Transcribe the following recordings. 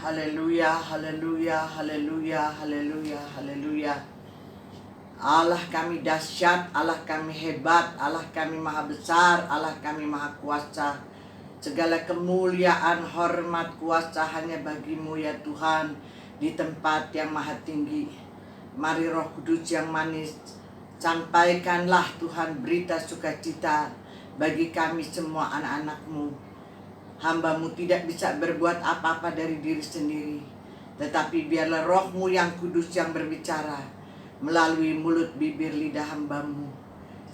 Haleluya, haleluya, haleluya, haleluya, haleluya. Allah kami dahsyat, Allah kami hebat, Allah kami maha besar, Allah kami maha kuasa. Segala kemuliaan, hormat, kuasa hanya bagimu ya Tuhan, di tempat yang maha tinggi. Mari Roh Kudus yang manis, sampaikanlah Tuhan berita sukacita bagi kami semua anak-anak-Mu. Hamba-Mu tidak bisa berbuat apa-apa dari diri sendiri, tetapi biarlah Roh-Mu yang kudus yang berbicara melalui mulut bibir lidah hamba-Mu.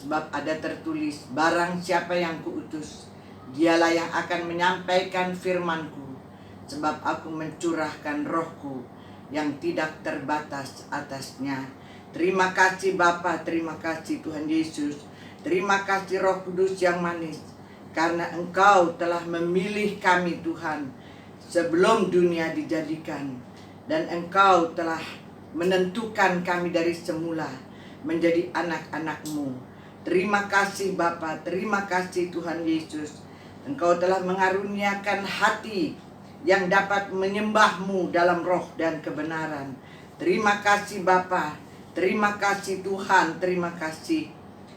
Sebab ada tertulis, barang siapa yang kuutus, dialah yang akan menyampaikan firman-Ku. Sebab aku mencurahkan Roh-Ku yang tidak terbatas atasnya. Terima kasih Bapa, terima kasih Tuhan Yesus. Terima kasih Roh Kudus yang manis. Karena Engkau telah memilih kami Tuhan sebelum dunia dijadikan. Dan Engkau telah menentukan kami dari semula menjadi anak-anak-Mu. Terima kasih Bapa, terima kasih Tuhan Yesus. Engkau telah mengaruniakan hati yang dapat menyembah-Mu dalam roh dan kebenaran. Terima kasih Bapa, terima kasih Tuhan, terima kasih.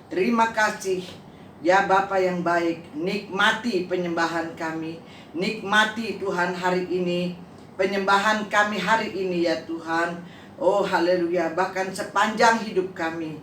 Terima kasih. Ya Bapa yang baik, nikmati penyembahan kami. Nikmati Tuhan hari ini, penyembahan kami hari ini ya Tuhan. Oh haleluya, bahkan sepanjang hidup kami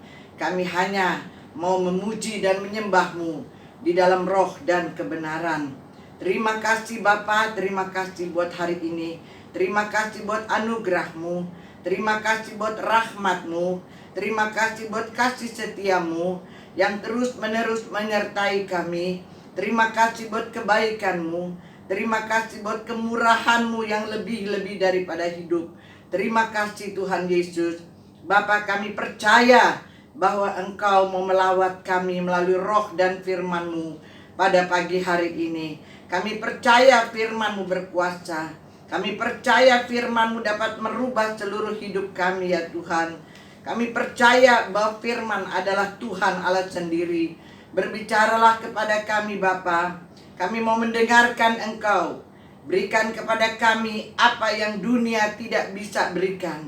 hanya mau memuji dan menyembah-Mu di dalam roh dan kebenaran. Terima kasih Bapa, terima kasih buat hari ini. Terima kasih buat anugerah-Mu. Terima kasih buat rahmat-Mu. Terima kasih buat kasih setia-Mu yang terus-menerus menyertai kami. Terima kasih buat kebaikan-Mu. Terima kasih buat kemurahan-Mu yang lebih-lebih daripada hidup. Terima kasih Tuhan Yesus. Bapa, kami percaya bahwa Engkau mau melawat kami melalui roh dan firman-Mu pada pagi hari ini. Kami percaya firman-Mu berkuasa. Kami percaya firman-Mu dapat merubah seluruh hidup kami ya Tuhan. Kami percaya bahwa firman adalah Tuhan Allah sendiri. Berbicaralah kepada kami Bapa. Kami mau mendengarkan Engkau. Berikan kepada kami apa yang dunia tidak bisa berikan.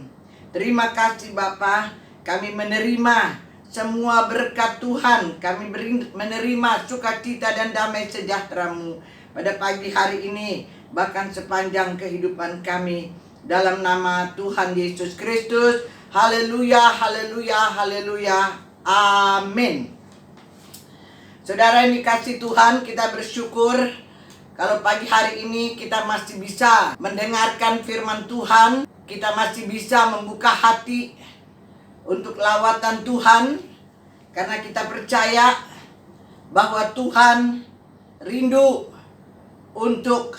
Terima kasih Bapa. Kami menerima semua berkat Tuhan. Kami menerima sukacita dan damai sejahtera-Mu pada pagi hari ini, bahkan sepanjang kehidupan kami. Dalam nama Tuhan Yesus Kristus. Haleluya, haleluya, haleluya. Amin. Saudara yang dikasih Tuhan, kita bersyukur kalau pagi hari ini kita masih bisa mendengarkan firman Tuhan. Kita masih bisa membuka hati untuk lawatan Tuhan. Karena kita percaya bahwa Tuhan rindu untuk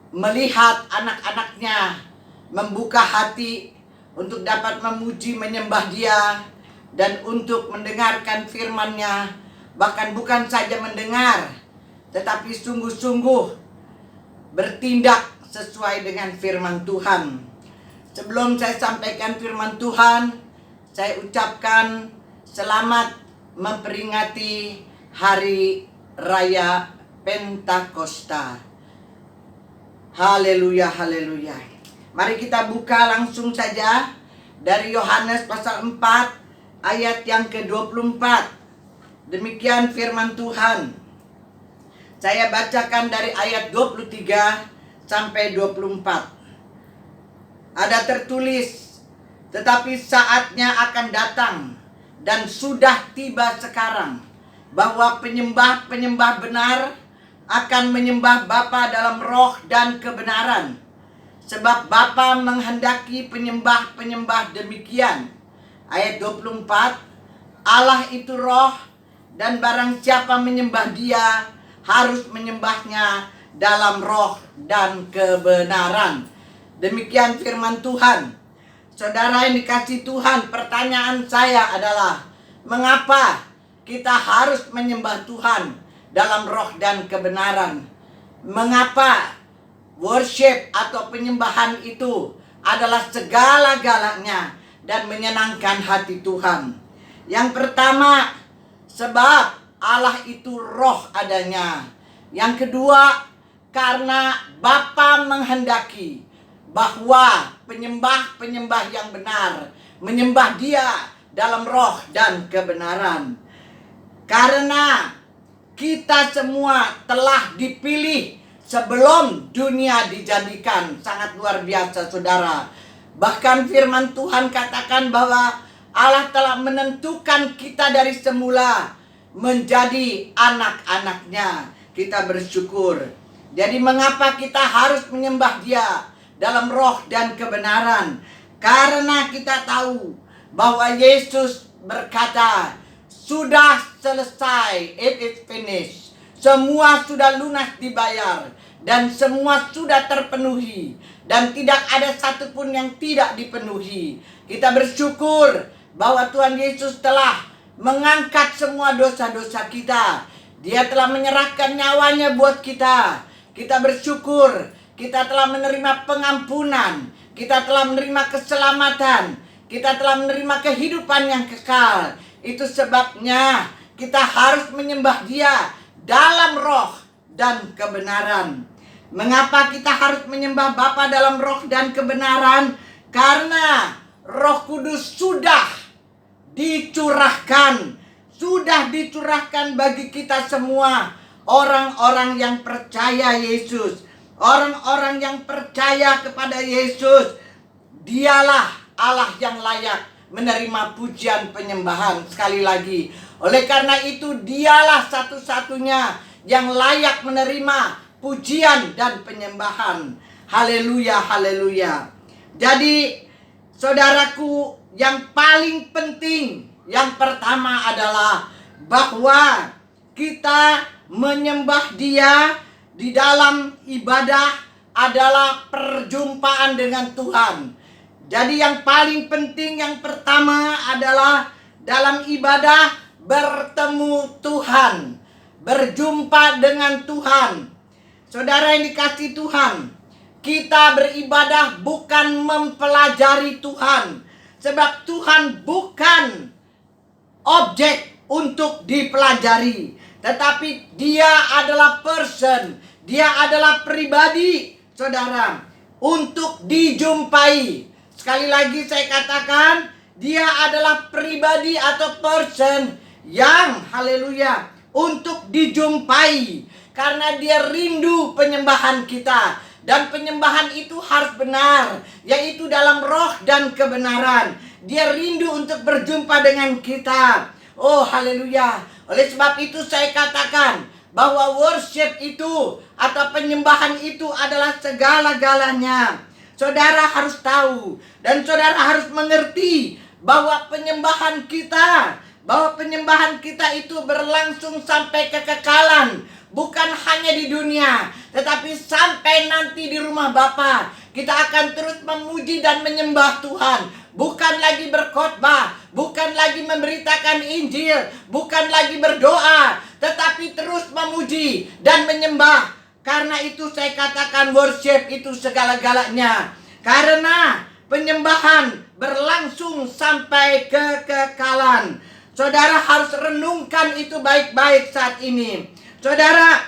melihat anak-anaknya membuka hati untuk dapat memuji, menyembah Dia, dan untuk mendengarkan firman-Nya. Bahkan bukan saja mendengar, tetapi sungguh-sungguh bertindak sesuai dengan firman Tuhan. Sebelum saya sampaikan firman Tuhan, saya ucapkan selamat memperingati Hari Raya Pentakosta. Haleluya, haleluya. Mari kita buka langsung saja dari Yohanes pasal 4 ayat yang ke-24. Demikian firman Tuhan. Saya bacakan dari ayat 23 sampai 24. Ada tertulis, tetapi saatnya akan datang dan sudah tiba sekarang bahwa penyembah-penyembah benar akan menyembah Bapa dalam roh dan kebenaran. Sebab Bapa menghendaki penyembah-penyembah demikian. Ayat 24, Allah itu roh, dan barang siapa menyembah Dia harus menyembahnya dalam roh dan kebenaran. Demikian firman Tuhan. Saudara yang dikasih Tuhan, pertanyaan saya adalah, mengapa kita harus menyembah Tuhan dalam roh dan kebenaran? Mengapa worship atau penyembahan itu adalah segala-galanya dan menyenangkan hati Tuhan? Yang pertama, sebab Allah itu roh adanya. Yang kedua, karena Bapa menghendaki bahwa penyembah-penyembah yang benar menyembah Dia dalam roh dan kebenaran. Karena kita semua telah dipilih sebelum dunia dijadikan. Sangat luar biasa, saudara. Bahkan firman Tuhan katakan bahwa Allah telah menentukan kita dari semula menjadi anak-anaknya. Kita bersyukur. Jadi mengapa kita harus menyembah Dia dalam roh dan kebenaran? Karena kita tahu bahwa Yesus berkata, sudah selesai, it is finished. Semua sudah lunas dibayar dan semua sudah terpenuhi dan tidak ada satupun yang tidak dipenuhi. Kita bersyukur bahwa Tuhan Yesus telah mengangkat semua dosa-dosa kita. Dia telah menyerahkan nyawanya buat kita. Kita bersyukur kita telah menerima pengampunan, kita telah menerima keselamatan, kita telah menerima kehidupan yang kekal. Itu sebabnya kita harus menyembah Dia dalam roh dan kebenaran. Mengapa kita harus menyembah Bapa dalam roh dan kebenaran? Karena Roh Kudus sudah dicurahkan bagi kita semua, orang-orang yang percaya Yesus, orang-orang yang percaya kepada Yesus. Dialah Allah yang layak menerima pujian penyembahan. Sekali lagi, oleh karena itu Dialah satu-satunya yang layak menerima pujian dan penyembahan. Haleluya, haleluya. Jadi saudaraku, yang paling penting, yang pertama adalah bahwa kita menyembah Dia di dalam ibadah adalah perjumpaan dengan Tuhan. Jadi yang paling penting, yang pertama adalah dalam ibadah bertemu Tuhan, berjumpa dengan Tuhan. Saudara yang dikasihi Tuhan, kita beribadah bukan mempelajari Tuhan, sebab Tuhan bukan objek untuk dipelajari, tetapi Dia adalah person, Dia adalah pribadi, saudara, untuk dijumpai. Sekali lagi saya katakan, Dia adalah pribadi atau person yang, haleluya, untuk dijumpai. Karena Dia rindu penyembahan kita. Dan penyembahan itu harus benar, yaitu dalam roh dan kebenaran. Dia rindu untuk berjumpa dengan kita. Oh, haleluya. Oleh sebab itu saya katakan bahwa worship itu atau penyembahan itu adalah segala-galanya. Saudara harus tahu dan saudara harus mengerti bahwa penyembahan kita itu berlangsung sampai kekekalan. Bukan hanya di dunia, tetapi sampai nanti di rumah Bapa. Kita akan terus memuji dan menyembah Tuhan. Bukan lagi berkhotbah, bukan lagi memberitakan Injil, bukan lagi berdoa, tetapi terus memuji dan menyembah. Karena itu saya katakan worship itu segala-galanya. Karena penyembahan berlangsung sampai kekekalan. Saudara harus renungkan itu baik-baik saat ini. Saudara,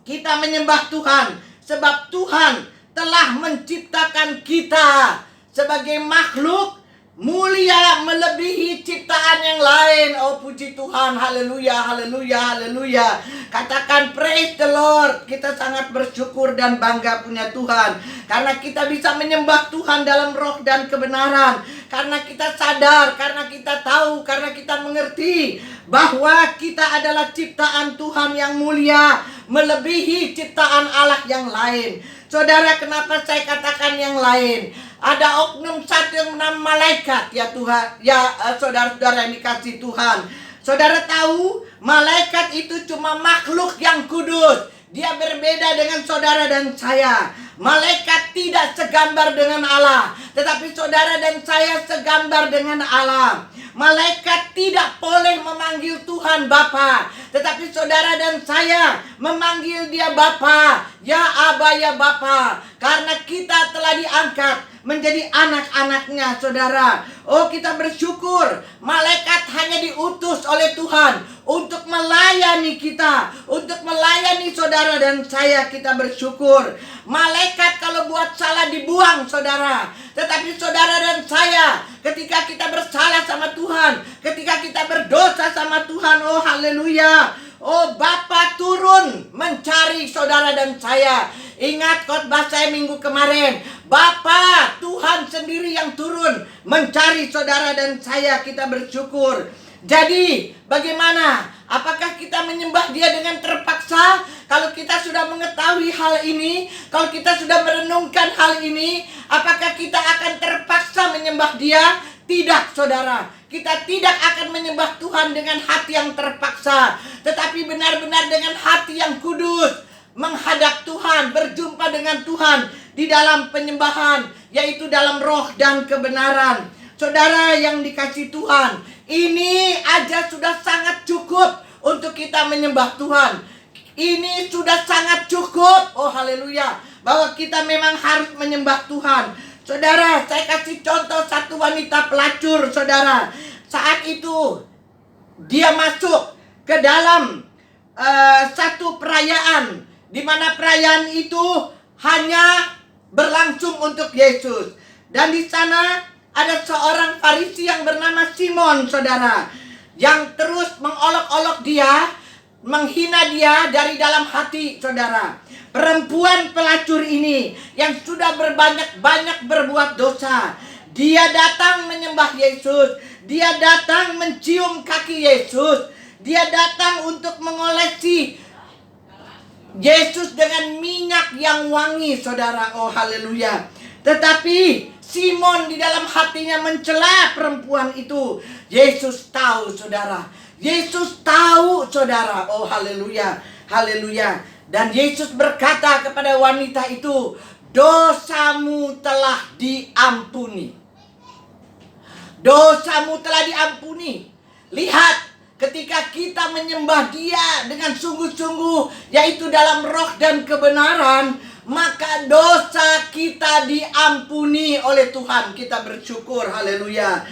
kita menyembah Tuhan sebab Tuhan telah menciptakan kita sebagai makhluk mulia melebihi ciptaan yang lain. Oh, puji Tuhan, haleluya, haleluya, haleluya. Katakan praise the Lord. Kita sangat bersyukur dan bangga punya Tuhan, karena kita bisa menyembah Tuhan dalam roh dan kebenaran. Karena kita sadar, karena kita tahu, karena kita mengerti bahwa kita adalah ciptaan Tuhan yang mulia melebihi ciptaan Allah yang lain. Saudara, kenapa saya katakan yang lain? Ada oknum satu yang bernama malaikat, ya Tuhan, ya saudara-saudara yang dikasihi Tuhan. Saudara tahu, malaikat itu cuma makhluk yang kudus. Dia berbeda dengan saudara dan saya. Malaikat tidak segambar dengan Allah, tetapi saudara dan saya segambar dengan Allah. Malaikat tidak boleh memanggil Tuhan Bapa, tetapi saudara dan saya memanggil Dia Bapa. ya Aba, ya Bapa, karena kita telah diangkat menjadi anak-anaknya, saudara. Oh, kita bersyukur malaikat hanya diutus oleh Tuhan untuk melayani kita, untuk melayani saudara dan saya. Kita bersyukur. Malaikat kalau buat salah dibuang, saudara. Tetapi saudara dan saya, ketika kita bersalah sama Tuhan, ketika kita berdosa sama Tuhan, oh haleluya, oh Bapa turun mencari saudara dan saya. Ingat khotbah saya minggu kemarin, Bapa Tuhan sendiri yang turun mencari saudara dan saya. Kita bersyukur. Jadi bagaimana? Apakah kita menyembah Dia dengan terpaksa? Kalau kita sudah mengetahui hal ini, kalau kita sudah merenungkan hal ini, apakah kita akan terpaksa menyembah Dia? Tidak, saudara. Kita tidak akan menyembah Tuhan dengan hati yang terpaksa, tetapi benar-benar dengan hati yang kudus, menghadap Tuhan, berjumpa dengan Tuhan di dalam penyembahan, yaitu dalam roh dan kebenaran. Saudara yang dikasihi Tuhan, ini aja sudah sangat cukup untuk kita menyembah Tuhan. Ini sudah sangat cukup, oh haleluya, bahwa kita memang harus menyembah Tuhan. Saudara, saya kasih contoh satu wanita pelacur, saudara. Saat itu dia masuk ke dalam satu perayaan, di mana perayaan itu hanya berlangsung untuk Yesus. Dan di sana ada seorang Farisi yang bernama Simon, saudara, yang terus mengolok-olok dia, menghina dia dari dalam hati, saudara. Perempuan pelacur ini yang sudah berbanyak-banyak berbuat dosa, dia datang menyembah Yesus, dia datang mencium kaki Yesus, dia datang untuk mengolesi Yesus dengan minyak yang wangi, saudara. Oh haleluya. Tetapi Simon di dalam hatinya mencela perempuan itu. Yesus tahu, saudara. Yesus tahu, saudara. Oh haleluya. Haleluya. Dan Yesus berkata kepada wanita itu, dosamu telah diampuni. Dosamu telah diampuni. Lihat, ketika kita menyembah Dia dengan sungguh-sungguh, yaitu dalam roh dan kebenaran, maka dosa kita diampuni oleh Tuhan. Kita bersyukur, haleluya.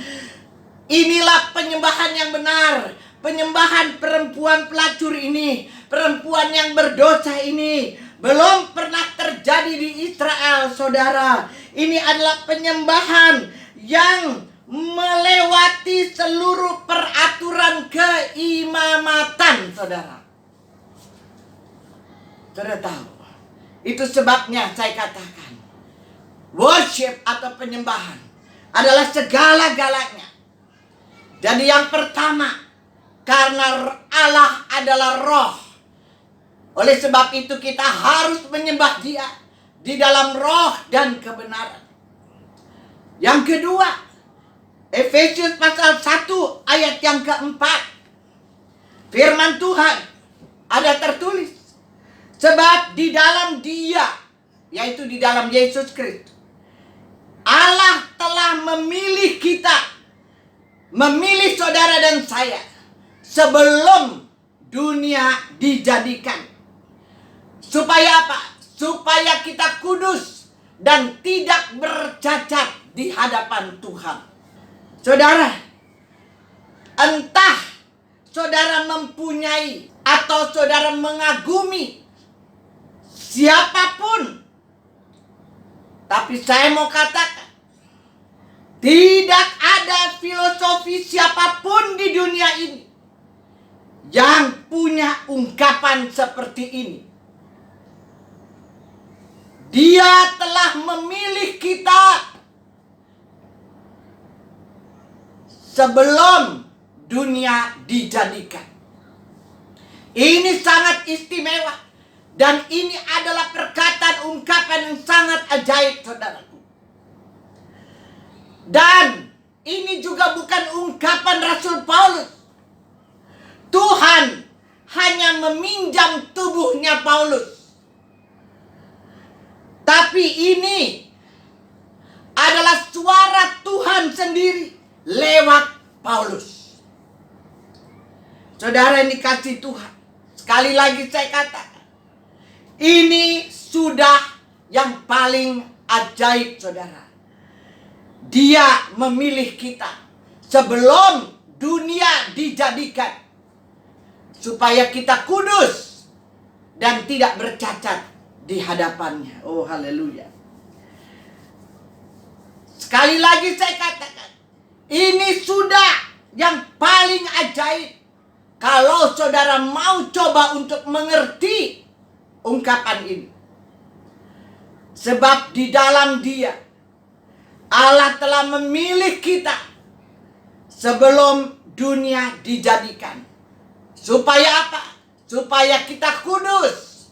Inilah penyembahan yang benar. Penyembahan perempuan pelacur ini, perempuan yang berdosa ini, belum pernah terjadi di Israel, saudara. Ini adalah penyembahan yang melewati seluruh peraturan keimamatan, saudara. Saudara tahu, itu sebabnya saya katakan worship atau penyembahan adalah segala-galanya. Jadi yang pertama, karena Allah adalah roh, oleh sebab itu kita harus menyembah Dia di dalam roh dan kebenaran. Yang kedua, Efesius pasal 1 ayat yang keempat, firman Tuhan ada tertulis, sebab di dalam Dia, yaitu di dalam Yesus Kristus, Allah telah memilih kita, memilih saudara dan saya sebelum dunia dijadikan. Supaya apa? Supaya kita kudus dan tidak bercacat di hadapan Tuhan. Saudara, entah saudara mempunyai atau saudara mengagumi siapapun, tapi saya mau katakan, tidak ada filosofi siapapun di dunia ini yang punya ungkapan seperti ini. Dia telah memilih kita sebelum dunia dijadikan. Ini sangat istimewa. Dan ini adalah perkataan ungkapan yang sangat ajaib, saudaraku. Dan ini juga bukan ungkapan Rasul Paulus. Tuhan hanya meminjam tubuhnya Paulus. Tapi ini adalah suara Tuhan sendiri lewat Paulus. Saudara yang dikasihi Tuhan, sekali lagi saya katakan, ini sudah yang paling ajaib, saudara. Dia memilih kita sebelum dunia dijadikan, supaya kita kudus dan tidak bercacat di hadapannya. Oh, haleluya. Sekali lagi saya katakan, ini sudah yang paling ajaib. Kalau saudara mau coba untuk mengerti ungkapan ini. Sebab di dalam Dia, Allah telah memilih kita sebelum dunia dijadikan. Supaya apa? Supaya kita kudus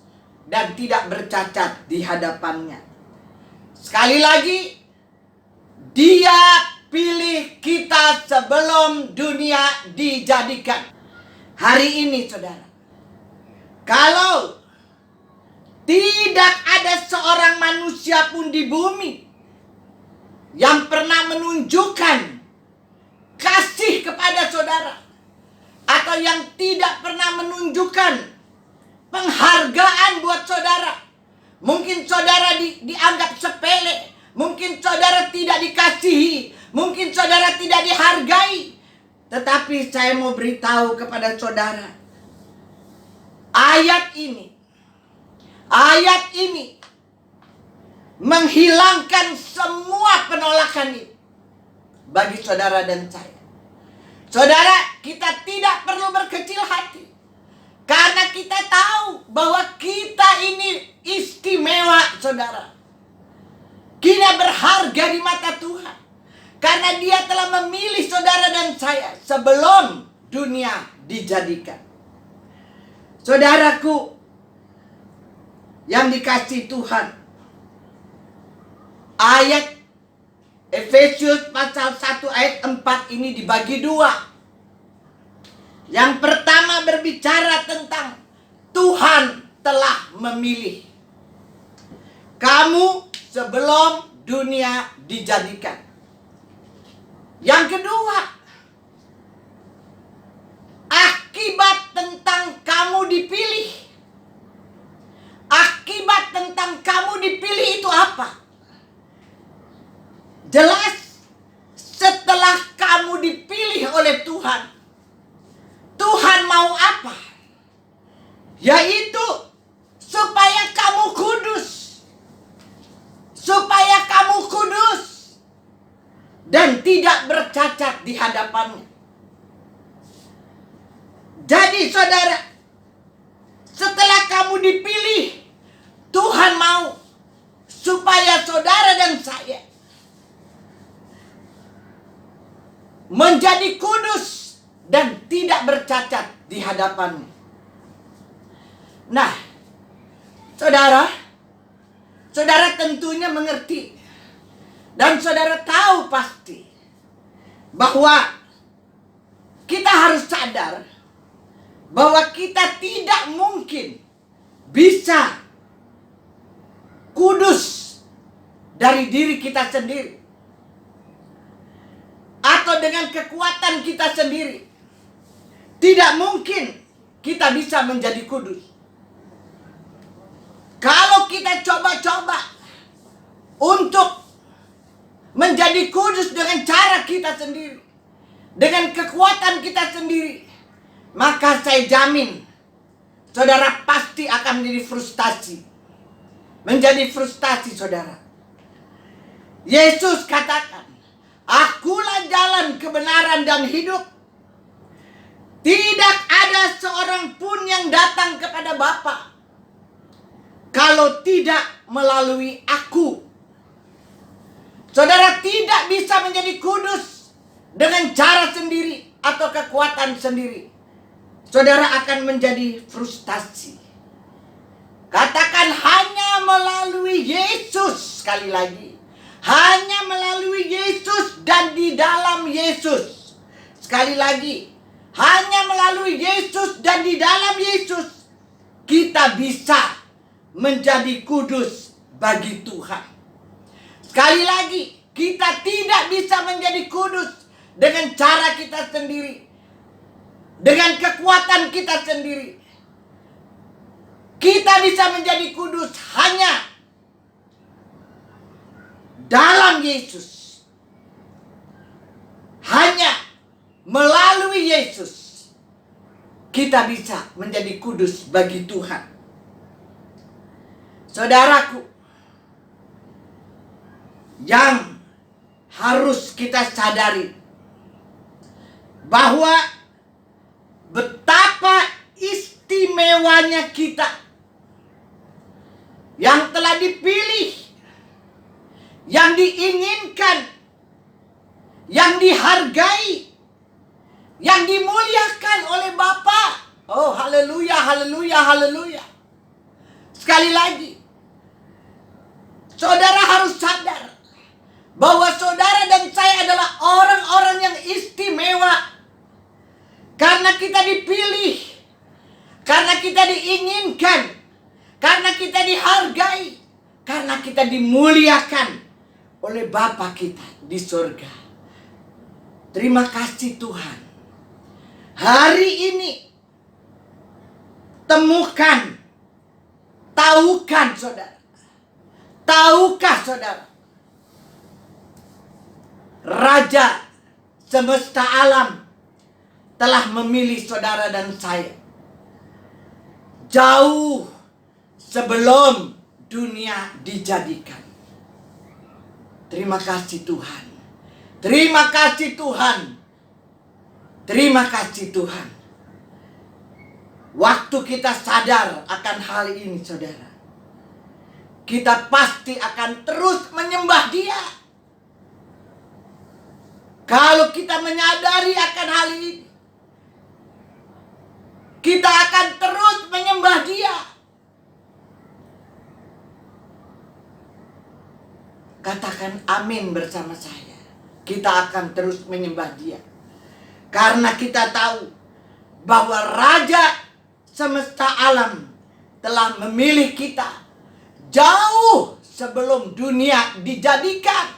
dan tidak bercacat di hadapannya. Sekali lagi, Dia pilih kita sebelum dunia dijadikan. Hari ini, saudara, kalau tidak ada seorang manusia pun di bumi yang pernah menunjukkan kasih kepada saudara, atau yang tidak pernah menunjukkan penghargaan buat saudara, mungkin saudara dianggap sepele, mungkin saudara tidak dikasihi, mungkin saudara tidak dihargai. Tetapi saya mau beritahu kepada saudara, ayat ini menghilangkan semua penolakan ini bagi saudara dan saya. Saudara, kita tidak perlu berkecil hati, karena kita tahu bahwa kita ini istimewa, saudara. Kita berharga di mata Tuhan, karena Dia telah memilih saudara dan saya sebelum dunia dijadikan. Saudaraku yang dikasihi Tuhan, ayat Efesius pasal 1 ayat 4 ini dibagi dua. Yang pertama berbicara tentang Tuhan telah memilih kamu sebelum dunia dijadikan. Yang kedua, akibat tentang kamu dipilih. Akibat tentang kamu dipilih itu apa? Jelas, setelah kamu dipilih oleh Tuhan, Tuhan mau apa? Yaitu supaya kamu kudus. Supaya kamu kudus dan tidak bercacat di hadapannya. Jadi saudara, setelah kamu dipilih, Tuhan mau supaya saudara dan saya menjadi kudus dan tidak bercacat di hadapannya. Nah, saudara tentunya mengerti dan saudara tahu pasti bahwa kita harus sadar bahwa kita tidak mungkin bisa kudus dari diri kita sendiri atau dengan kekuatan kita sendiri. Tidak mungkin kita bisa menjadi kudus. Kalau kita coba-coba untuk menjadi kudus dengan cara kita sendiri, dengan kekuatan kita sendiri, maka saya jamin saudara pasti akan menjadi frustasi. Menjadi frustasi, saudara. Yesus katakan, "Akulah jalan, kebenaran, dan hidup. Tidak ada seorang pun yang datang kepada Bapa kalau tidak melalui aku." Saudara tidak bisa menjadi kudus dengan cara sendiri atau kekuatan sendiri. Saudara akan menjadi frustasi. Katakan hanya melalui Yesus, sekali lagi. Hanya melalui Yesus dan di dalam Yesus. Sekali lagi. Hanya melalui Yesus dan di dalam Yesus kita bisa menjadi kudus bagi Tuhan. Sekali lagi, kita tidak bisa menjadi kudus dengan cara kita sendiri, dengan kekuatan kita sendiri. Kita bisa menjadi kudus hanya dalam Yesus. Hanya melalui Yesus kita bisa menjadi kudus bagi Tuhan. Saudaraku, yang harus kita sadari bahwa betapa istimewanya kita yang telah dipilih, yang diinginkan, yang dihargai, yang dimuliakan oleh Bapa. Oh, haleluya, haleluya, haleluya. Sekali lagi, saudara harus sadar bahwa saudara dan saya adalah orang-orang yang istimewa. Karena kita dipilih, karena kita diinginkan, karena kita dihargai, karena kita dimuliakan oleh Bapa kita di surga. Terima kasih Tuhan. Hari ini temukan, tahukan saudara, tahukah saudara, Raja semesta alam telah memilih saudara dan saya jauh sebelum dunia dijadikan. Terima kasih Tuhan. Terima kasih Tuhan. Terima kasih Tuhan. Waktu kita sadar akan hal ini saudara, kita pasti akan terus menyembah Dia. Kalau kita menyadari akan hal ini, kita akan terus menyembah Dia. Katakan amin bersama saya. Kita akan terus menyembah Dia. Karena kita tahu bahwa Raja semesta alam telah memilih kita jauh sebelum dunia dijadikan.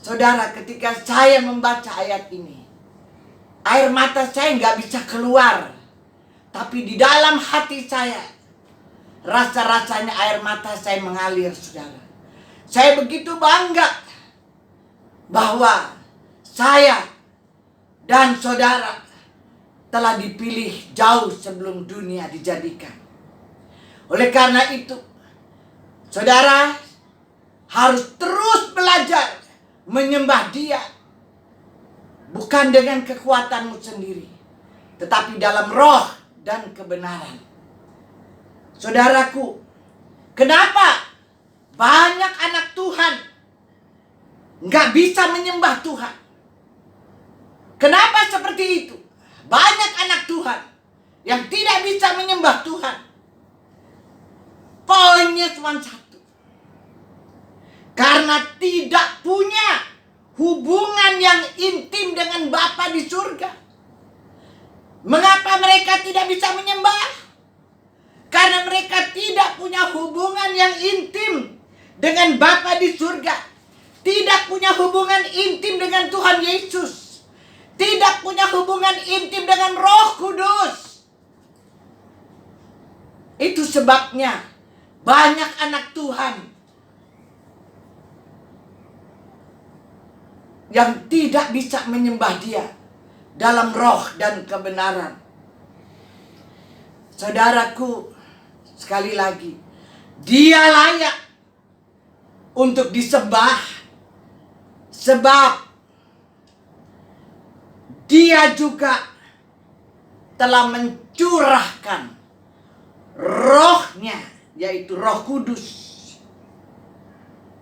Saudara, ketika saya membaca ayat ini, air mata saya nggak bisa keluar. Tapi di dalam hati saya, rasa-rasanya air mata saya mengalir, saudara. Saya begitu bangga bahwa saya dan saudara telah dipilih jauh sebelum dunia dijadikan. Oleh karena itu, saudara harus terus belajar menyembah Dia. Bukan dengan kekuatanmu sendiri, tetapi dalam roh dan kebenaran. Saudaraku, kenapa banyak anak Tuhan nggak bisa menyembah Tuhan? Kenapa seperti itu? Banyak anak Tuhan yang tidak bisa menyembah Tuhan. Poinnya cuma satu. Karena tidak punya hubungan yang intim dengan Bapa di surga. Mengapa mereka tidak bisa menyembah? Karena mereka tidak punya hubungan yang intim dengan Bapa di surga. Tidak punya hubungan intim dengan Tuhan Yesus. Tidak punya hubungan intim dengan Roh Kudus. Itu sebabnya banyak anak Tuhan yang tidak bisa menyembah Dia dalam roh dan kebenaran. Saudaraku, sekali lagi, Dia layak untuk disembah, sebab Dia juga telah mencurahkan rohnya, yaitu Roh Kudus,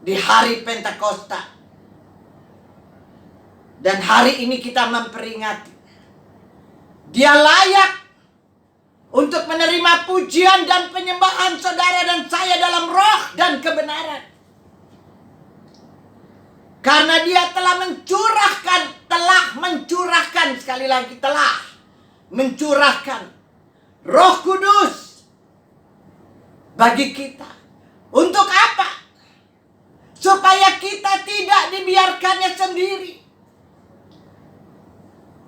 di hari Pentakosta. Dan hari ini kita memperingati Dia layak untuk menerima pujian dan penyembahan saudara dan saya dalam roh dan kebenaran. Karena Dia telah mencurahkan, sekali lagi telah mencurahkan Roh Kudus bagi kita. Untuk apa? Supaya kita tidak dibiarkannya sendiri.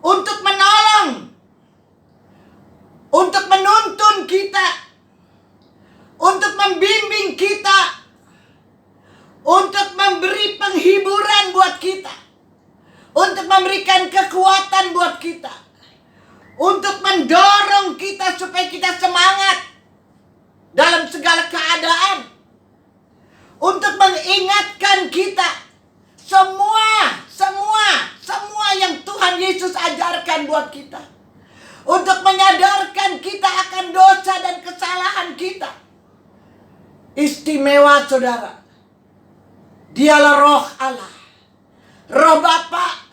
Untuk menolong, untuk menuntun kita, untuk membimbing kita, untuk memberi penghiburan buat kita, untuk memberikan kekuatan buat kita, untuk mendorong kita supaya kita semangat dalam segala keadaan, untuk mengingatkan kita semua yang Tuhan Yesus ajarkan buat kita, untuk menyadarkan kita akan dosa dan kesalahan kita. Istimewa saudara, dialah Roh Allah, Roh Bapa,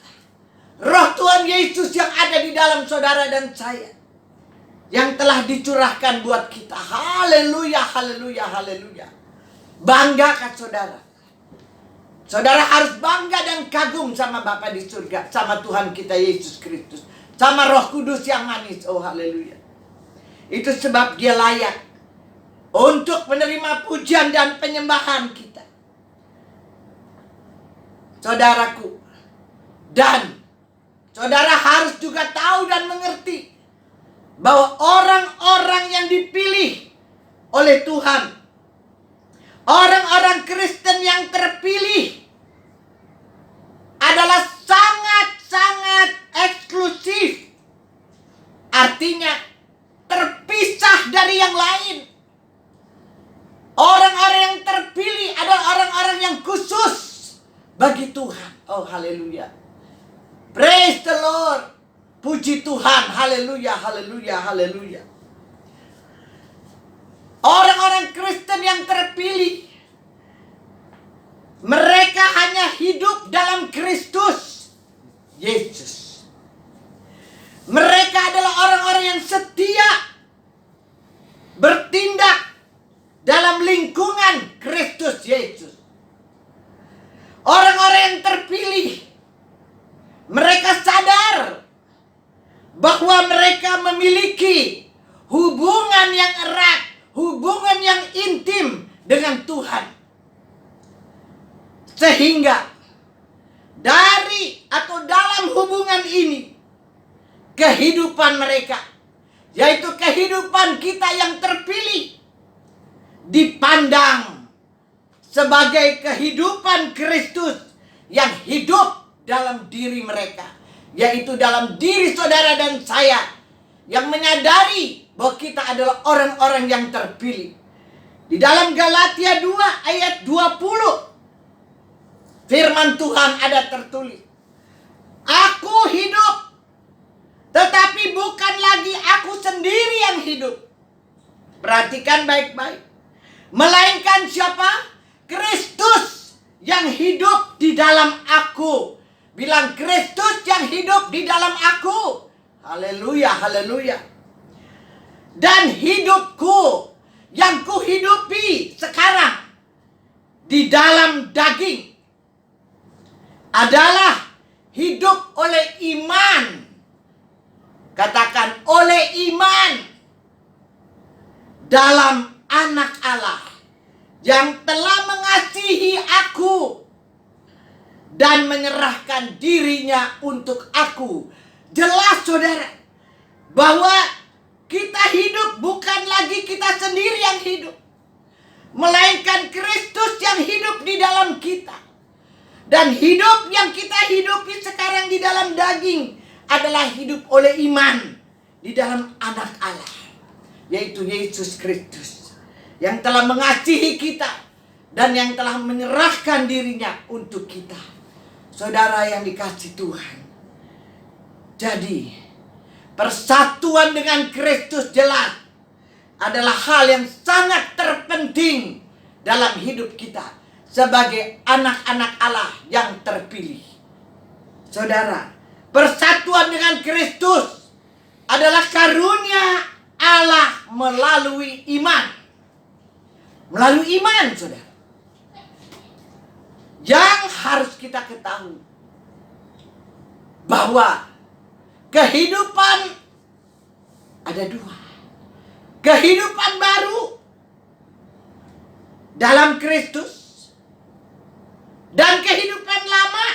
Roh Tuhan Yesus yang ada di dalam saudara dan saya, yang telah dicurahkan buat kita. Haleluya, haleluya, haleluya. Banggakan saudara. Saudara harus bangga dan kagum sama Bapa di surga, sama Tuhan kita Yesus Kristus, sama Roh Kudus yang manis. Oh haleluya. Itu sebab dia layak untuk menerima pujian dan penyembahan kita. Saudaraku, dan saudara harus juga tahu dan mengerti bahwa orang-orang yang dipilih oleh Tuhan, orang-orang Kristen yang terpilih, adalah sangat-sangat eksklusif. Artinya terpisah dari yang lain. Orang-orang yang terpilih adalah orang-orang yang khusus bagi Tuhan. Oh haleluya. Praise the Lord. Puji Tuhan. Haleluya, haleluya, haleluya. Orang-orang Kristen yang terpilih, mereka hanya hidup dalam Kristus Yesus. Mereka adalah orang-orang yang setia bertindak dalam lingkungan Kristus Yesus. Orang-orang yang terpilih, mereka sadar bahwa mereka memiliki hubungan yang erat, hubungan yang intim dengan Tuhan. Sehingga dari atau dalam hubungan ini, kehidupan mereka, yaitu kehidupan kita yang terpilih, dipandang sebagai kehidupan Kristus yang hidup dalam diri mereka, yaitu dalam diri saudara dan saya, yang menyadari bahwa kita adalah orang-orang yang terpilih. Di dalam Galatia 2 ayat 20, firman Tuhan ada tertulis, aku hidup, tetapi bukan lagi aku sendiri yang hidup. Perhatikan baik-baik. Melainkan siapa? Kristus yang hidup di dalam aku. Bilang, Kristus yang hidup di dalam aku. Haleluya, haleluya. Dan hidupku yang kuhidupi sekarang di dalam daging adalah hidup oleh iman. Katakan, oleh iman dalam Anak Allah yang telah mengasihi aku dan menyerahkan dirinya untuk aku. Jelas saudara, bahwa kita hidup bukan lagi kita sendiri yang hidup, melainkan Kristus yang hidup di dalam kita. Dan hidup yang kita hidupi sekarang di dalam daging adalah hidup oleh iman di dalam Anak Allah, yaitu Yesus Kristus, yang telah mengasihi kita dan yang telah menyerahkan dirinya untuk kita. Saudara yang dikasihi Tuhan, jadi persatuan dengan Kristus jelas adalah hal yang sangat terpenting dalam hidup kita sebagai anak-anak Allah yang terpilih. Saudara, persatuan dengan Kristus adalah karunia Allah melalui iman. Melalui iman, saudara. Yang harus kita ketahui bahwa kehidupan ada dua. Kehidupan baru dalam Kristus dan kehidupan lama,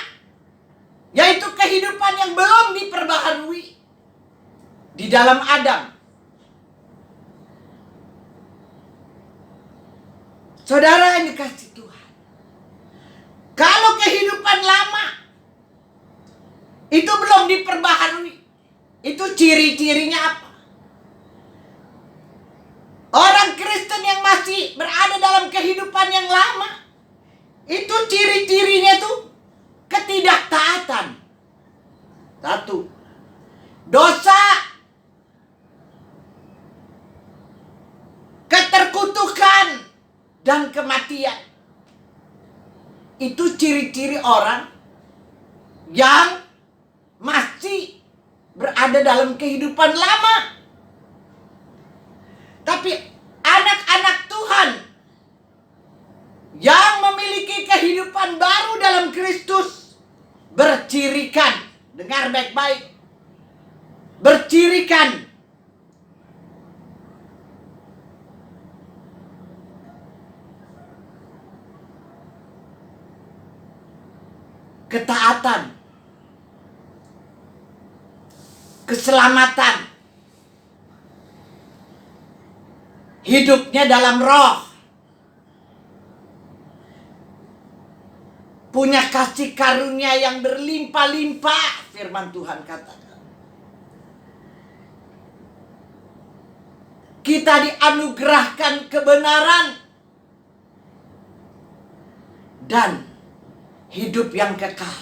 yaitu kehidupan yang belum diperbaharui di dalam Adam. Saudara yang dikasihi Tuhan, Kalau kehidupan lama itu belum diperbaharui, itu ciri-cirinya apa? Orang Kristen yang masih berada dalam kehidupan yang lama, itu ciri-cirinya tuh ketidaktaatan. Satu, dosa, keterkutukan, dan kematian. Itu ciri-ciri orang yang masih berada dalam kehidupan lama. Tapi anak-anak Tuhan yang memiliki kehidupan baru dalam Kristus bercirikan, dengar baik-baik, bercirikan ketaatan, keselamatan, hidupnya dalam roh, punya kasih karunia yang berlimpah-limpah, firman Tuhan katakan. Kita dianugerahkan kebenaran dan hidup yang kekal.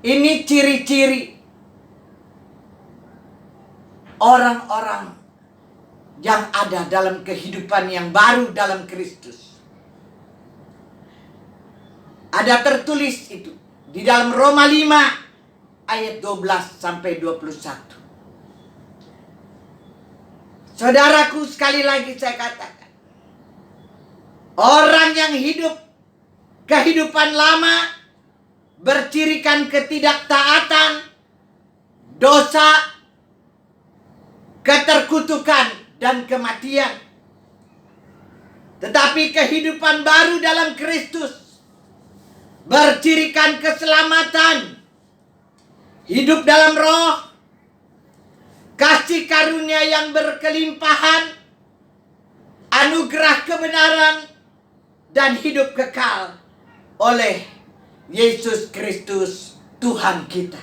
Ini ciri-ciri orang-orang yang ada dalam kehidupan yang baru dalam Kristus. Ada tertulis itu di dalam Roma 5 ayat 12 sampai 21. Saudaraku, sekali lagi saya katakan, orang yang hidup kehidupan lama bercirikan ketidaktaatan, dosa, keterkutukan, dan kematian. Tetapi kehidupan baru dalam Kristus bercirikan keselamatan, hidup dalam roh, kasih karunia yang berkelimpahan, anugerah kebenaran, dan hidup kekal oleh Yesus Kristus Tuhan kita.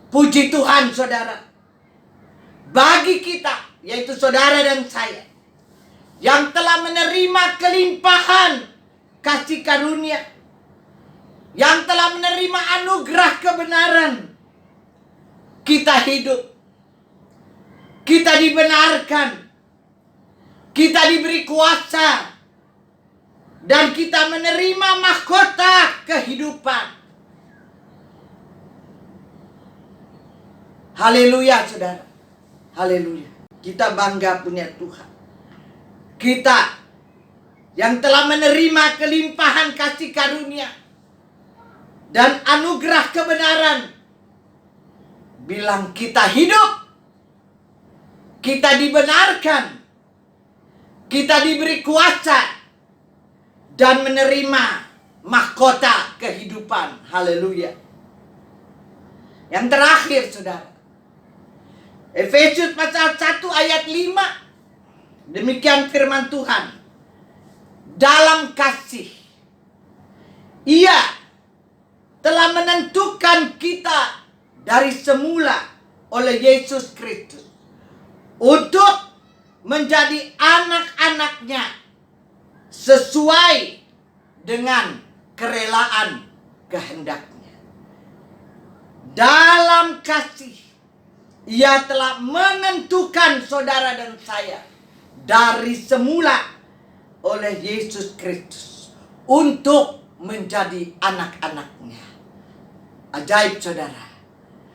Puji Tuhan, saudara. Bagi kita, yaitu saudara dan saya, yang telah menerima kelimpahan kasih karunia, yang telah menerima anugerah kebenaran, kita hidup, kita dibenarkan, kita diberi kuasa, dan kita menerima mahkota kehidupan. Haleluya, saudara. Haleluya. Kita bangga punya Tuhan. Kita yang telah menerima kelimpahan kasih karunia dan anugerah kebenaran, bilang kita hidup, kita dibenarkan, kita diberi kuasa, dan menerima mahkota kehidupan. Haleluya. Yang terakhir, saudara, Efesus pasal 1 ayat 5. Demikian firman Tuhan. Dalam kasih, Ia telah menentukan kita dari semula oleh Yesus Kristus untuk menjadi anak-anaknya sesuai dengan kerelaan kehendaknya. Dalam kasih, Ia telah menentukan saudara dan saya dari semula oleh Yesus Kristus untuk menjadi anak-anaknya. Ajaib, saudara.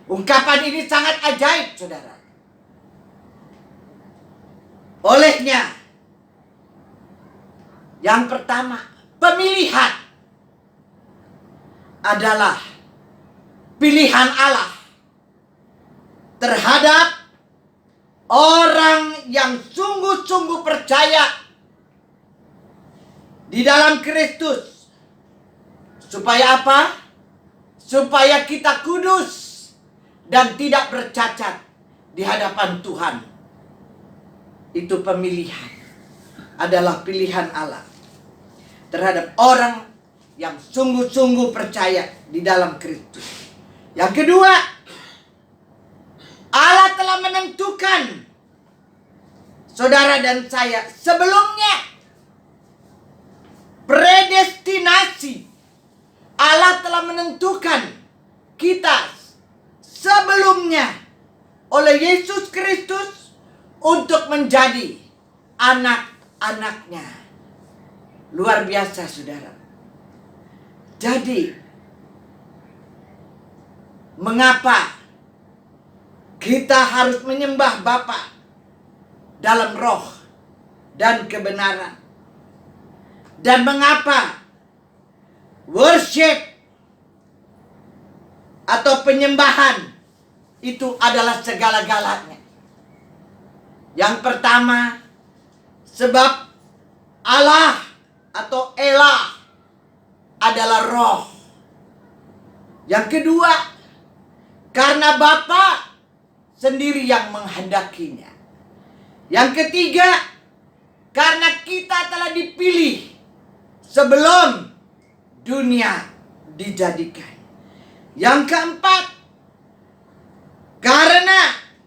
Ungkapan ini sangat ajaib, saudara. Olehnya, yang pertama, pemilihan adalah pilihan Allah terhadap orang yang sungguh-sungguh percaya di dalam Kristus. Supaya apa? Supaya kita kudus dan tidak bercacat di hadapan Tuhan. Itu pemilihan. Adalah pilihan Allah. terhadap orang yang sungguh-sungguh percaya di dalam Kristus. Yang kedua, Allah telah menentukan saudara dan saya sebelumnya. Predestinasi. Allah telah menentukan kita sebelumnya oleh Yesus Kristus untuk menjadi anak-anaknya. Luar biasa, saudara. Jadi, mengapa kita harus menyembah Bapa dalam roh dan kebenaran? Dan mengapa worship atau penyembahan itu adalah segala-galanya? Yang pertama, sebab Allah atau Elah adalah roh. Yang kedua, karena Bapa sendiri yang menghendakinya. Yang ketiga, karena kita telah dipilih sebelum dunia dijadikan. Yang keempat, karena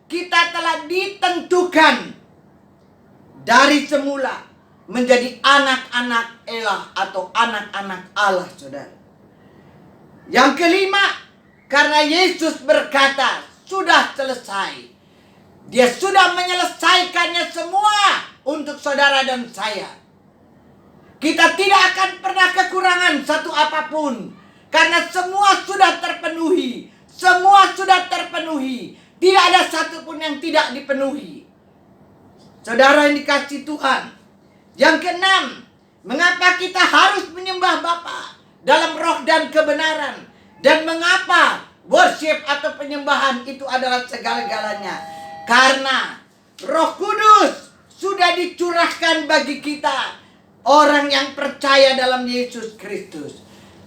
kita telah ditentukan dari semula menjadi anak-anak Elah atau anak-anak Allah, saudara. Yang kelima, karena Yesus berkata, sudah selesai. Dia sudah menyelesaikannya semua untuk saudara dan saya. Kita tidak akan pernah kekurangan satu apapun, karena semua sudah terpenuhi. Semua sudah terpenuhi. Tidak ada satupun yang tidak dipenuhi. Saudara yang dikasihi Tuhan. Yang keenam, mengapa kita harus menyembah Bapa dalam roh dan kebenaran? Dan mengapa worship atau penyembahan itu adalah segala-galanya? Karena Roh Kudus sudah dicurahkan bagi kita, orang yang percaya dalam Yesus Kristus.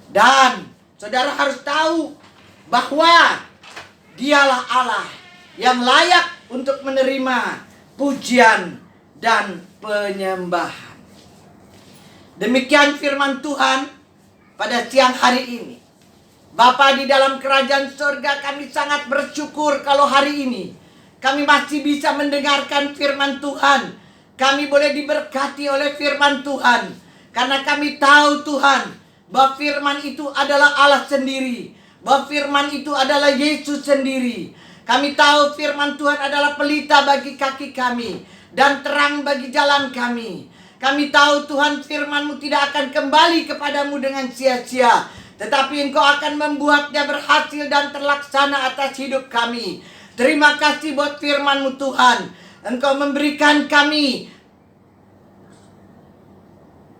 Dan saudara harus tahu bahwa Dialah Allah yang layak untuk menerima pujian dan penyembahan. Demikian firman Tuhan pada siang hari ini. Bapa di dalam kerajaan surga, kami sangat bersyukur kalau hari ini kami masih bisa mendengarkan firman Tuhan. Kami boleh diberkati oleh firman Tuhan. Karena kami tahu Tuhan, bahwa firman itu adalah Allah sendiri. Bahwa firman itu adalah Yesus sendiri. Kami tahu firman Tuhan adalah pelita bagi kaki kami dan terang bagi jalan kami. Kami tahu Tuhan, firman-Mu tidak akan kembali kepadamu dengan sia-sia, tetapi Engkau akan membuatnya berhasil dan terlaksana atas hidup kami. Terima kasih buat firman-Mu Tuhan. Engkau memberikan kami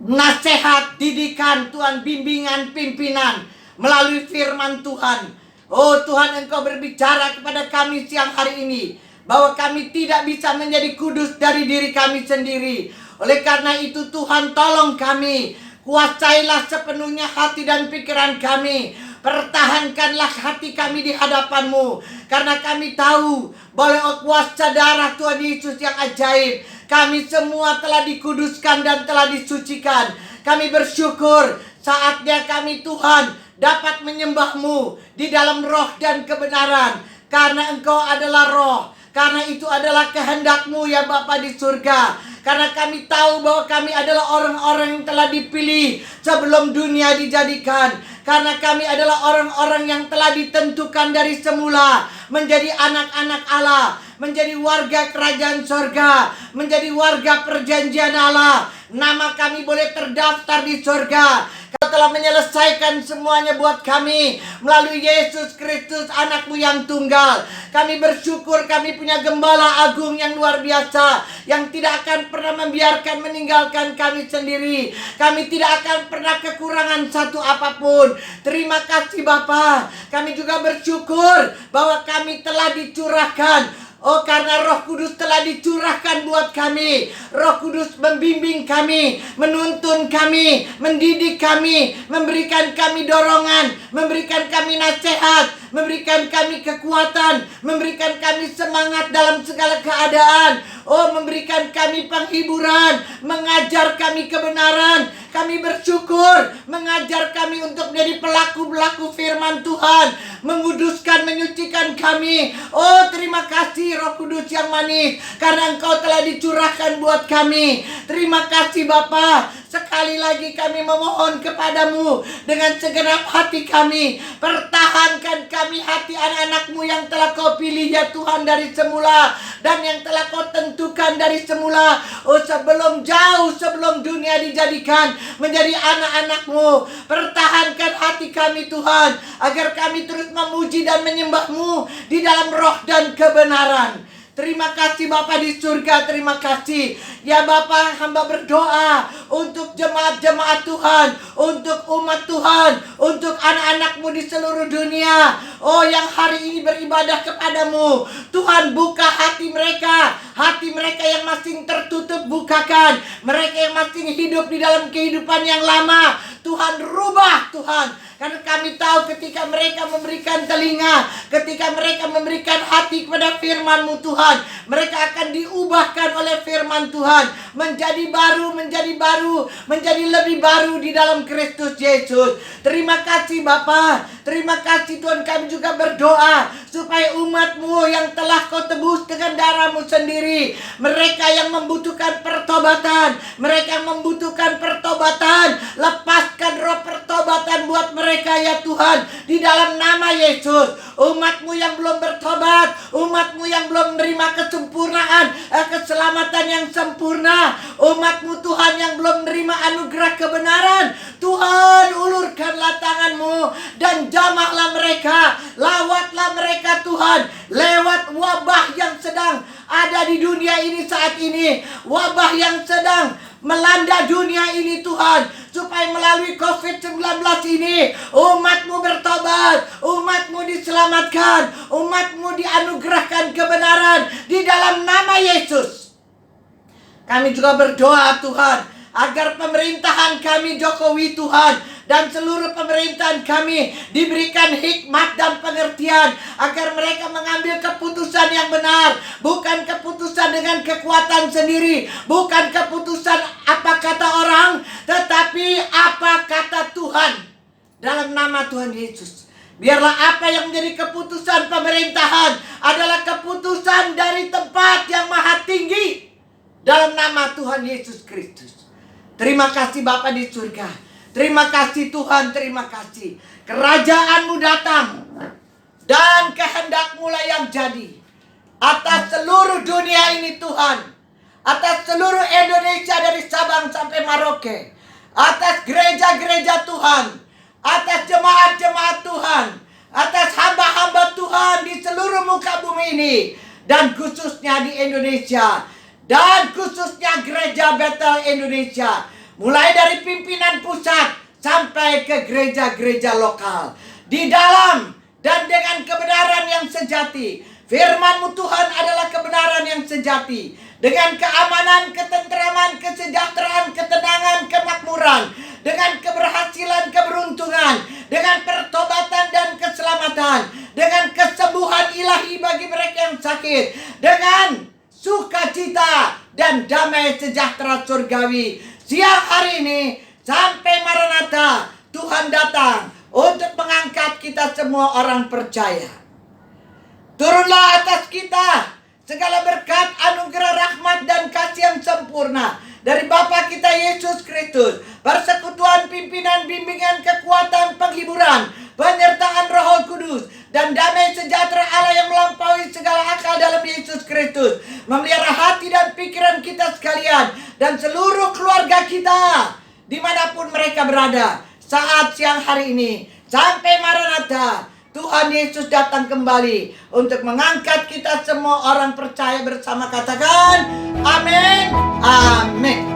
nasihat, didikan Tuhan, bimbingan, pimpinan melalui firman Tuhan. Oh Tuhan, Engkau berbicara kepada kami siang hari ini bahwa kami tidak bisa menjadi kudus dari diri kami sendiri. Oleh karena itu Tuhan, tolong kami, kuasailah sepenuhnya hati dan pikiran kami. Pertahankanlah hati kami di hadapan-Mu, karena kami tahu bahwa kuasa darah Tuhan Yesus yang ajaib, kami semua telah dikuduskan dan telah disucikan. Kami bersyukur saatnya kami Tuhan dapat menyembah-Mu di dalam roh dan kebenaran, karena Engkau adalah roh. Karena itu adalah kehendak-Mu ya Bapa di surga. Karena kami tahu bahwa kami adalah orang-orang yang telah dipilih sebelum dunia dijadikan. Karena kami adalah orang-orang yang telah ditentukan dari semula menjadi anak-anak Allah, menjadi warga kerajaan surga, menjadi warga perjanjian Allah. Nama kami boleh terdaftar di surga. Kau telah menyelesaikan semuanya buat kami melalui Yesus Kristus, anak-Mu yang tunggal. Kami bersyukur kami punya gembala agung yang luar biasa, yang tidak akan pernah membiarkan meninggalkan kami sendiri. Kami tidak akan pernah kekurangan satu apapun. Terima kasih Bapa. Kami juga bersyukur bahwa kami telah dicurahkan. Oh, karena Roh Kudus telah dicurahkan buat kami. Roh Kudus membimbing kami, menuntun kami, mendidik kami, memberikan kami dorongan, memberikan kami nasihat, memberikan kami kekuatan, memberikan kami semangat dalam segala keadaan. Oh, memberikan kami penghiburan, mengajar kami kebenaran. Kami bersyukur, mengajar kami untuk menjadi pelaku-pelaku firman Tuhan, menguduskan, menyucikan kami. Oh, terima kasih Roh Kudus yang manis, karena Engkau telah dicurahkan buat kami. Terima kasih Bapa. Sekali lagi kami memohon kepadamu dengan segenap hati kami. Pertahankan kami hati anak-anak-Mu yang telah Kau pilih ya Tuhan dari semula, dan yang telah Kau tentukan dari semula. Oh, sebelum jauh sebelum dunia dijadikan menjadi anak-anak-Mu. Pertahankan hati kami Tuhan, agar kami terus memuji dan menyembah-Mu di dalam roh dan kebenaran. Terima kasih Bapa di surga, terima kasih. Ya Bapa, hamba berdoa untuk jemaat-jemaat Tuhan, untuk umat Tuhan, untuk anak-anak-Mu di seluruh dunia. Oh, yang hari ini beribadah kepadamu. Tuhan, buka hati mereka yang masih tertutup, bukakan. Mereka yang masih hidup di dalam kehidupan yang lama, Tuhan rubah Tuhan. Karena kami tahu ketika mereka memberikan telinga, ketika mereka memberikan hati kepada firman-Mu Tuhan, mereka akan diubahkan oleh firman Tuhan menjadi baru, menjadi lebih baru di dalam Kristus Yesus. Terima kasih Bapa. Terima kasih Tuhan, kami juga berdoa supaya umat-Mu yang telah Kau tebus dengan darah-Mu sendiri, mereka yang membutuhkan pertobatan, lepaskan roh pertobatan buat mereka ya Tuhan, di dalam nama Yesus. Umat-Mu yang belum bertobat, umat-Mu yang belum menerima kesempurnaan, keselamatan yang sempurna, umat-Mu Tuhan yang belum menerima anugerah kebenaran, Tuhan ulurkanlah tangan-Mu dan jamahlah mereka, lawatlah mereka Tuhan, lewat wabah yang sedang ada di dunia ini saat ini, wabah yang sedang melanda dunia ini Tuhan, supaya melalui COVID-19 ini umat-Mu bertobat, umat-Mu diselamatkan, umat-Mu dianugerahkan kebenaran di dalam nama Yesus. Kami juga berdoa Tuhan, agar pemerintahan kami Jokowi Tuhan, dan seluruh pemerintahan kami diberikan hikmat dan pengertian, agar mereka mengambil keputusan yang benar, bukan keputusan dengan kekuatan sendiri, bukan keputusan apa kata orang, tetapi apa kata Tuhan. Dalam nama Tuhan Yesus, biarlah apa yang menjadi keputusan pemerintahan adalah keputusan dari tempat yang maha tinggi, dalam nama Tuhan Yesus Kristus. Terima kasih Bapa di surga. Terima kasih Tuhan, terima kasih. Kerajaan-Mu datang, dan kehendak-Mu lah yang jadi atas seluruh dunia ini Tuhan, atas seluruh Indonesia dari Sabang sampai Merauke, atas gereja-gereja Tuhan, atas jemaat-jemaat Tuhan, atas hamba-hamba Tuhan di seluruh muka bumi ini, dan khususnya di Indonesia, dan khususnya gereja Bethel Indonesia, mulai dari pimpinan pusat sampai ke gereja-gereja lokal, di dalam dan dengan kebenaran yang sejati. Firman-Mu Tuhan adalah kebenaran yang sejati, dengan keamanan, ketenteraman, kesejahteraan, ketenangan, kemakmuran, dengan keberhasilan, keberuntungan, dengan pertobatan dan keselamatan, dengan kesembuhan ilahi bagi mereka yang sakit, dengan sukacita dan damai sejahtera surgawi. Siang hari ini sampai Maranatha, Tuhan datang untuk mengangkat kita semua orang percaya. Turunlah atas kita segala berkat, anugerah, rahmat, dan kasih yang sempurna dari Bapa kita Yesus Kristus, persekutuan, pimpinan, bimbingan, kekuatan, penghiburan, penyertaan Roh Kudus, dan damai sejahtera Allah yang melampaui segala akal dalam Yesus Kristus memelihara hati dan pikiran kita sekalian, dan seluruh keluarga kita dimanapun mereka berada saat siang hari ini sampai Maranatha. Tuhan Yesus datang kembali untuk mengangkat kita semua orang percaya bersama. Katakan amin, amin.